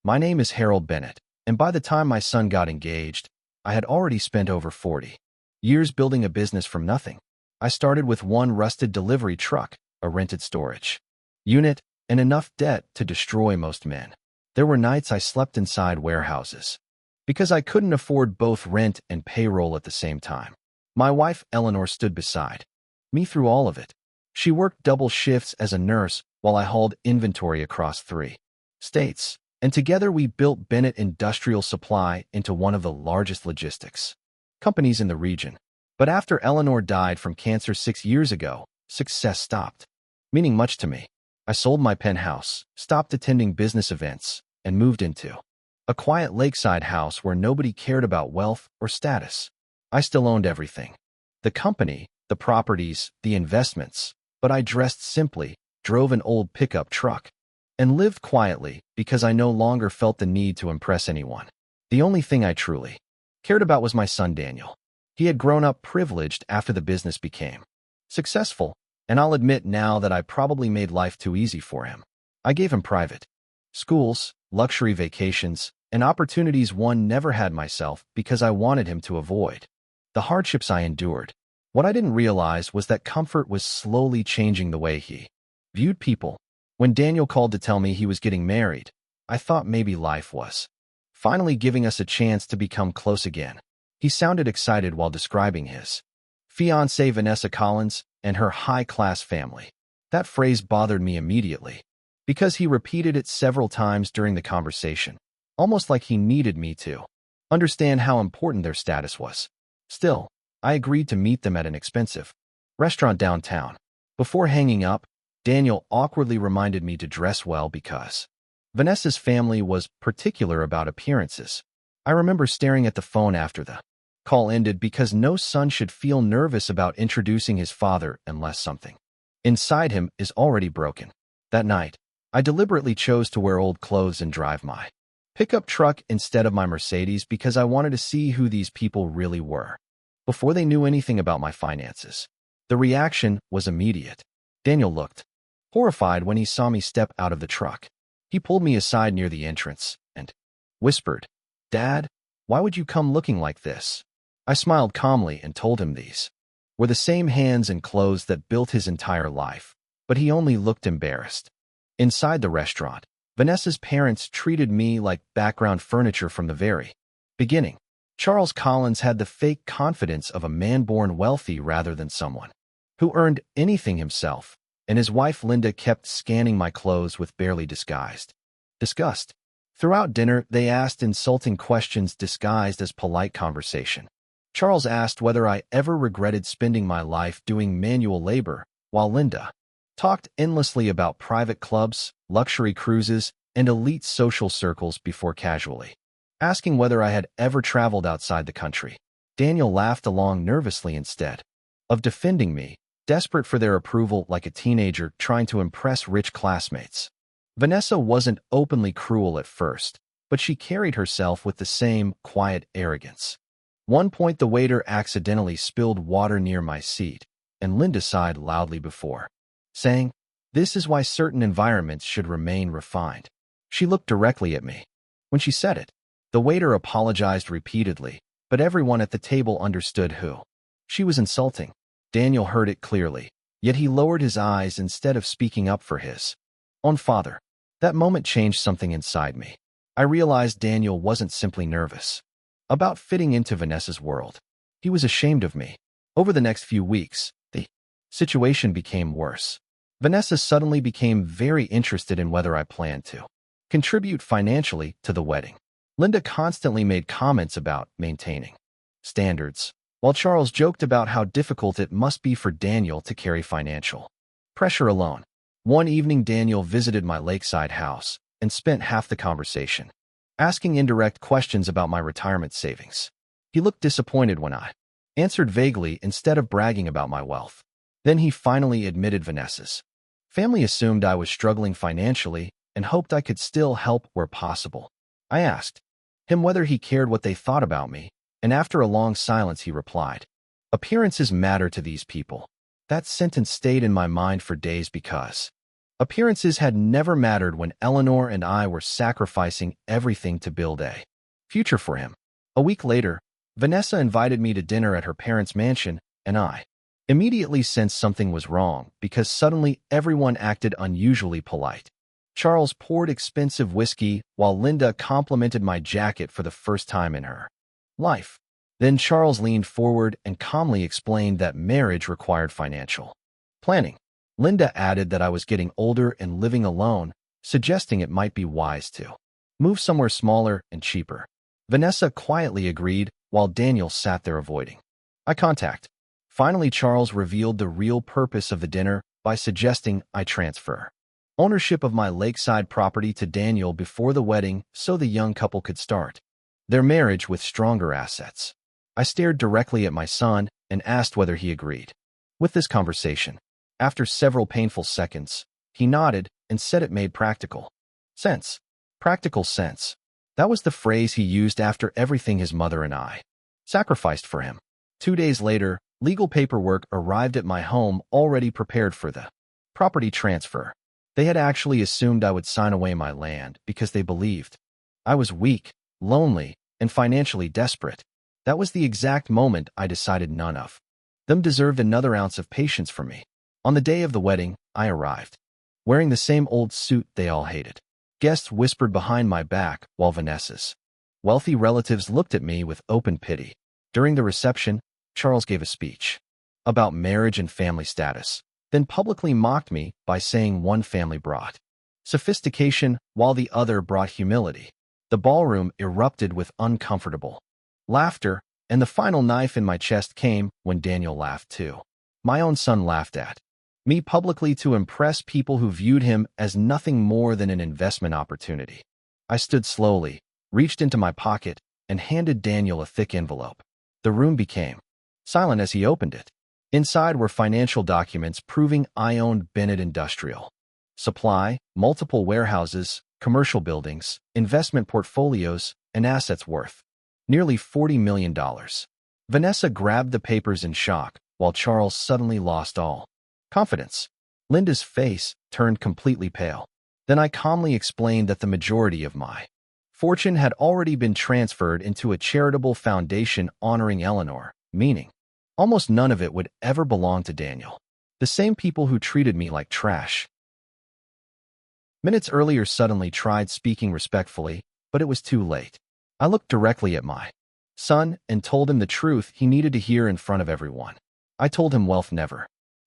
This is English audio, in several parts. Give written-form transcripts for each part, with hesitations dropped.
My name is Harold Bennett, and by the time my son got engaged, I had already spent over 40 years building a business from nothing. I started with one rusted delivery truck, a rented storage unit, and enough debt to destroy most men. There were nights I slept inside warehouses because I couldn't afford both rent and payroll at the same time. My wife, Eleanor, stood beside me through all of it. She worked double shifts as a nurse while I hauled inventory across 3 states, and together we built Bennett Industrial Supply into one of the largest logistics companies in the region. But after Eleanor died from cancer 6 years ago, success stopped meaning much to me. I sold my penthouse, stopped attending business events, and moved into a quiet lakeside house where nobody cared about wealth or status. I still owned everything: the company, the properties, the investments, but I dressed simply, drove an old pickup truck, and lived quietly because I no longer felt the need to impress anyone. The only thing I truly cared about was my son Daniel. He had grown up privileged after the business became successful, and I'll admit now that I probably made life too easy for him. I gave him private schools, luxury vacations, and opportunities one never had myself because I wanted him to avoid the hardships I endured. What I didn't realize was that comfort was slowly changing the way he viewed people. When Daniel called to tell me he was getting married, I thought maybe life was finally giving us a chance to become close again. He sounded excited while describing his fiancée Vanessa Collins and her high-class family. That phrase bothered me immediately because he repeated it several times during the conversation, almost like he needed me to understand how important their status was. Still, I agreed to meet them at an expensive restaurant downtown. Before hanging up, Daniel awkwardly reminded me to dress well because Vanessa's family was particular about appearances. I remember staring at the phone after the call ended because no son should feel nervous about introducing his father unless something inside him is already broken. That night, I deliberately chose to wear old clothes and drive my pickup truck instead of my Mercedes because I wanted to see who these people really were before they knew anything about my finances. The reaction was immediate. Daniel looked horrified when he saw me step out of the truck. He pulled me aside near the entrance and whispered, "Dad, why would you come looking like this?" I smiled calmly and told him these were the same hands and clothes that built his entire life, but he only looked embarrassed. Inside the restaurant, Vanessa's parents treated me like background furniture from the very beginning. Charles Collins had the fake confidence of a man born wealthy rather than someone who earned anything himself, and his wife Linda kept scanning my clothes with barely disguised disgust. Throughout dinner, they asked insulting questions disguised as polite conversation. Charles asked whether I ever regretted spending my life doing manual labor, while Linda talked endlessly about private clubs, luxury cruises, and elite social circles before casually asking whether I had ever traveled outside the country. Daniel laughed along nervously instead of defending me, desperate for their approval like a teenager trying to impress rich classmates. Vanessa wasn't openly cruel at first, but she carried herself with the same quiet arrogance. One point the waiter accidentally spilled water near my seat, and Linda sighed loudly before saying, "This is why certain environments should remain refined." She looked directly at me. When she said it, the waiter apologized repeatedly, but everyone at the table understood who she was insulting. Daniel heard it clearly, yet he lowered his eyes instead of speaking up for his own father. That moment changed something inside me. I realized Daniel wasn't simply nervous about fitting into Vanessa's world. He was ashamed of me. Over the next few weeks, the situation became worse. Vanessa suddenly became very interested in whether I planned to contribute financially to the wedding. Linda constantly made comments about maintaining standards, while Charles joked about how difficult it must be for Daniel to carry financial pressure alone. One evening, Daniel visited my lakeside house and spent half the conversation asking indirect questions about my retirement savings. He looked disappointed when I answered vaguely instead of bragging about my wealth. Then he finally admitted Vanessa's family assumed I was struggling financially and hoped I could still help where possible. I asked him whether he cared what they thought about me, and after a long silence he replied, "Appearances matter to these people." That sentence stayed in my mind for days because Appearances had never mattered when Eleanor and I were sacrificing everything to build a future for him. A week later, Vanessa invited me to dinner at her parents' mansion, and I immediately sensed something was wrong because suddenly everyone acted unusually polite. Charles poured expensive whiskey while Linda complimented my jacket for the first time in her life. Then Charles leaned forward and calmly explained that marriage required financial planning. Linda added that I was getting older and living alone, suggesting it might be wise to move somewhere smaller and cheaper. Vanessa quietly agreed while Daniel sat there avoiding eye contact. Finally, Charles revealed the real purpose of the dinner by suggesting I transfer ownership of my lakeside property to Daniel before the wedding so the young couple could start their marriage with stronger assets. I stared directly at my son and asked whether he agreed with this conversation. After several painful seconds, he nodded and said it made practical sense. Practical sense. That was the phrase he used after everything his mother and I sacrificed for him. 2 days later, legal paperwork arrived at my home already prepared for the property transfer. They had actually assumed I would sign away my land because they believed I was weak, lonely, and financially desperate. That was the exact moment I decided none of them deserved another ounce of patience from me. On the day of the wedding, I arrived, wearing the same old suit they all hated. Guests whispered behind my back while Vanessa's wealthy relatives looked at me with open pity. During the reception, Charles gave a speech about marriage and family status, then publicly mocked me by saying one family brought sophistication while the other brought humility. The ballroom erupted with uncomfortable laughter, and the final knife in my chest came when Daniel laughed too. My own son laughed at me publicly to impress people who viewed him as nothing more than an investment opportunity. I stood slowly, reached into my pocket, and handed Daniel a thick envelope. The room became silent as he opened it. Inside were financial documents proving I owned Bennett Industrial Supply, multiple warehouses, commercial buildings, investment portfolios, and assets worth nearly $40 million. Vanessa grabbed the papers in shock, while Charles suddenly lost all confidence. Linda's face turned completely pale. Then I calmly explained that the majority of my fortune had already been transferred into a charitable foundation honoring Eleanor, meaning almost none of it would ever belong to Daniel. The same people who treated me like trash minutes earlier suddenly tried speaking respectfully, but it was too late. I looked directly at my son and told him the truth he needed to hear in front of everyone. I told him wealth never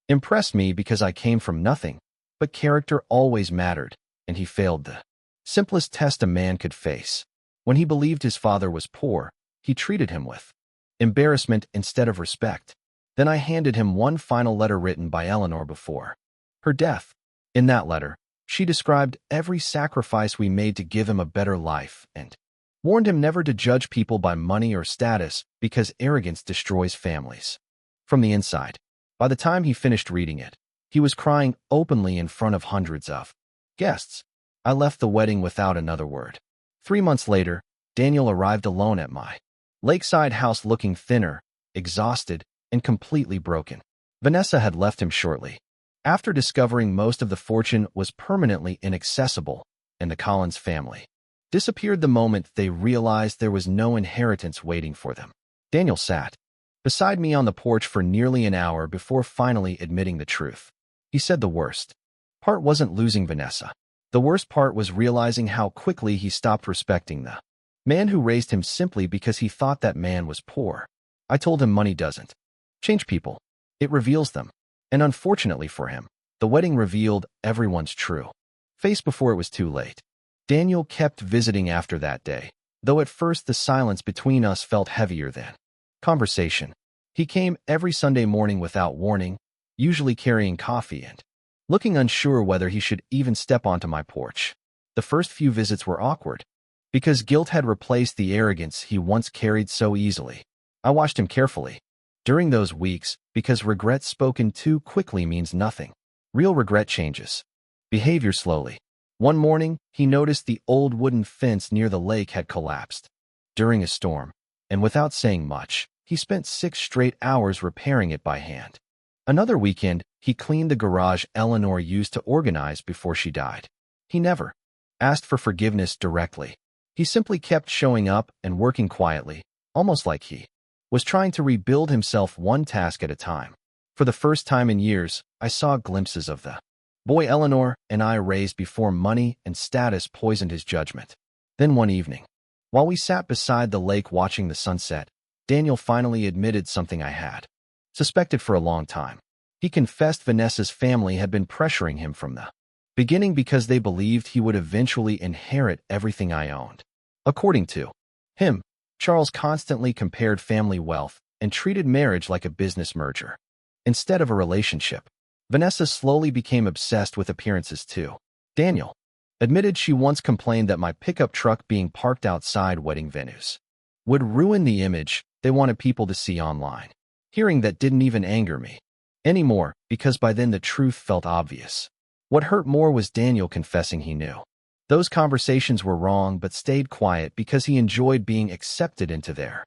impressed me because I came from nothing, but character always mattered, and he failed the simplest test a man could face. When he believed his father was poor, he treated him with embarrassment instead of respect. Then I handed him one final letter written by Eleanor before her death. In that letter, she described every sacrifice we made to give him a better life and warned him never to judge people by money or status because arrogance destroys families from the inside. By the time he finished reading it, he was crying openly in front of hundreds of guests. I left the wedding without another word. 3 months later, Daniel arrived alone at my lakeside house looking thinner, exhausted, and completely broken. Vanessa had left him shortly after discovering most of the fortune was permanently inaccessible, and the Collins family disappeared the moment they realized there was no inheritance waiting for them. Daniel sat beside me on the porch for nearly an hour before finally admitting the truth. He said the worst part wasn't losing Vanessa. The worst part was realizing how quickly he stopped respecting the man who raised him simply because he thought that man was poor. I told him money doesn't change people. It reveals them. And unfortunately for him, the wedding revealed everyone's true face before it was too late. Daniel kept visiting after that day, though at first the silence between us felt heavier than conversation. He came every Sunday morning without warning, usually carrying coffee and looking unsure whether he should even step onto my porch. The first few visits were awkward, because guilt had replaced the arrogance he once carried so easily. I watched him carefully during those weeks because regret spoken too quickly means nothing. Real regret changes behavior slowly. One morning, he noticed the old wooden fence near the lake had collapsed during a storm, and without saying much, he spent 6 straight hours repairing it by hand. Another weekend, He cleaned the garage Eleanor used to organize before she died. He never asked for forgiveness directly. He simply kept showing up and working quietly, almost like he was trying to rebuild himself one task at a time. For the first time in years, I saw glimpses of the boy Eleanor and I raised before money and status poisoned his judgment. Then one evening, while we sat beside the lake watching the sunset, Daniel finally admitted something I had suspected for a long time. He confessed Vanessa's family had been pressuring him from the beginning because they believed he would eventually inherit everything I owned. According to him, Charles constantly compared family wealth and treated marriage like a business merger instead of a relationship. Vanessa slowly became obsessed with appearances too. Daniel admitted she once complained that my pickup truck being parked outside wedding venues would ruin the image they wanted people to see online. Hearing that didn't even anger me anymore because by then the truth felt obvious. What hurt more was Daniel confessing he knew those conversations were wrong but stayed quiet because he enjoyed being accepted into their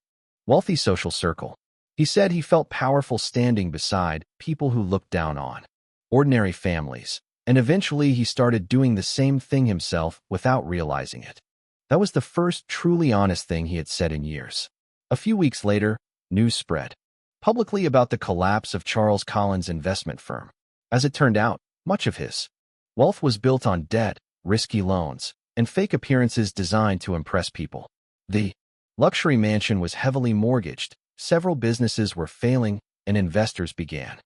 wealthy social circle. He said he felt powerful standing beside people who looked down on ordinary families, and eventually he started doing the same thing himself without realizing it. That was the first truly honest thing he had said in years. A few weeks later, news spread publicly about the collapse of Charles Collins' investment firm. As it turned out, much of his wealth was built on debt, risky loans, and fake appearances designed to impress people. The luxury mansion was heavily mortgaged, several businesses were failing, and investors began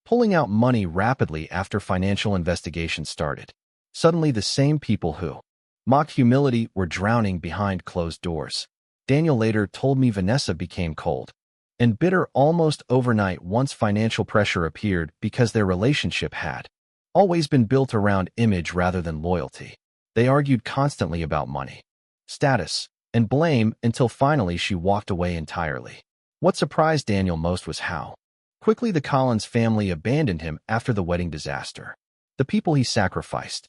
pulling out money rapidly after financial investigations started. Suddenly, the same people who mocked humility were drowning behind closed doors. Daniel later told me Vanessa became cold and bitter almost overnight once financial pressure appeared because their relationship had always been built around image rather than loyalty. They argued constantly about money, status, and blame until finally she walked away entirely. What surprised Daniel most was how quickly the Collins family abandoned him after the wedding disaster. The people he sacrificed,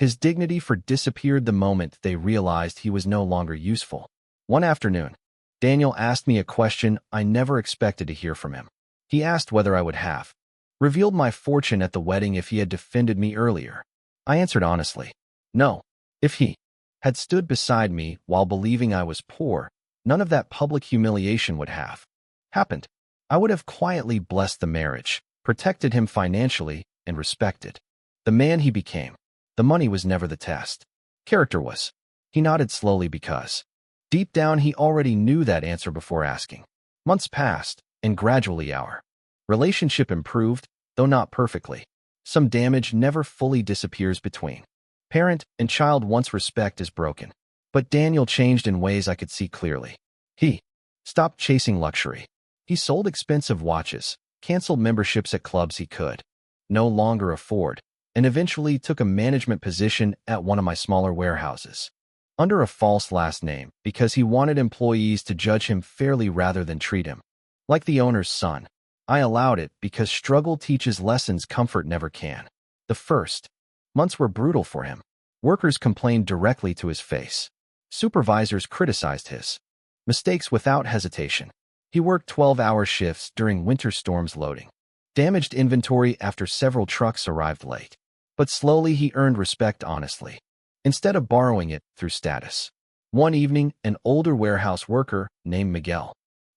his dignity disappeared the moment they realized he was no longer useful. One afternoon, Daniel asked me a question I never expected to hear from him. He asked whether I would have revealed my fortune at the wedding if he had defended me earlier. I answered honestly, no. If he had stood beside me while believing I was poor, none of that public humiliation would have happened. I would have quietly blessed the marriage, protected him financially, and respected the man he became. The money was never the test. Character was. He nodded slowly because deep down he already knew that answer before asking. Months passed, and gradually our relationship improved, though not perfectly. Some damage never fully disappears between parent and child once respect is broken. But Daniel changed in ways I could see clearly. He stopped chasing luxury. He sold expensive watches, canceled memberships at clubs he could no longer afford, and eventually took a management position at one of my smaller warehouses under a false last name because he wanted employees to judge him fairly rather than treat him like the owner's son. I allowed it because struggle teaches lessons comfort never can. The first months were brutal for him. Workers complained directly to his face. Supervisors criticized his mistakes without hesitation. He worked 12-hour shifts during winter storms loading damaged inventory after several trucks arrived late. But slowly he earned respect honestly, instead of borrowing it through status. One evening, an older warehouse worker named Miguel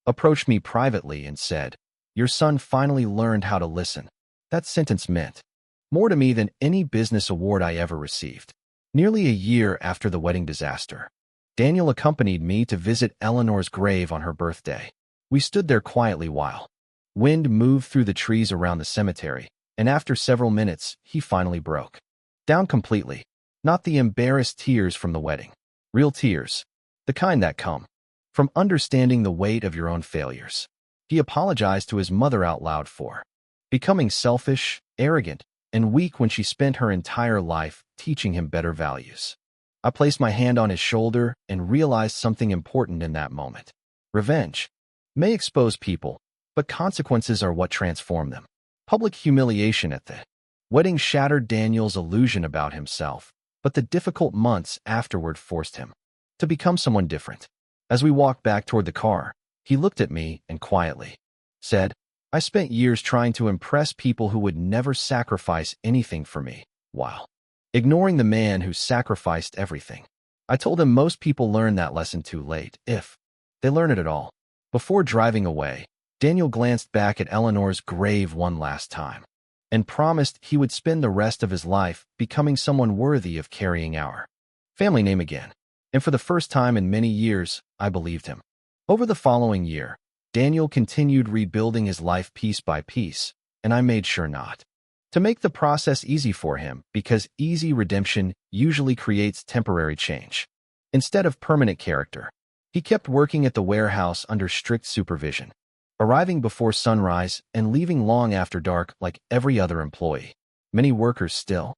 approached me privately and said, "Your son finally learned how to listen." That sentence meant more to me than any business award I ever received. Nearly a year after the wedding disaster, Daniel accompanied me to visit Eleanor's grave on her birthday. We stood there quietly while wind moved through the trees around the cemetery, and after several minutes, he finally broke down completely. Not the embarrassed tears from the wedding. Real tears. The kind that come from understanding the weight of your own failures. He apologized to his mother out loud for becoming selfish, arrogant, and weak when she spent her entire life teaching him better values. I placed my hand on his shoulder and realized something important in that moment. Revenge may expose people, but consequences are what transform them. Public humiliation at the wedding shattered Daniel's illusion about himself, but the difficult months afterward forced him to become someone different. As we walked back toward the car, he looked at me and quietly said, I spent years trying to impress people who would never sacrifice anything for me, while ignoring the man who sacrificed everything. I told him most people learn that lesson too late, if they learn it at all. Before driving away, Daniel glanced back at Eleanor's grave one last time and promised he would spend the rest of his life becoming someone worthy of carrying our family name again. And for the first time in many years, I believed him. Over the following year, Daniel continued rebuilding his life piece by piece, and I made sure not to make the process easy for him, because easy redemption usually creates temporary change instead of permanent character. He kept working at the warehouse under strict supervision, arriving before sunrise and leaving long after dark like every other employee. Many workers still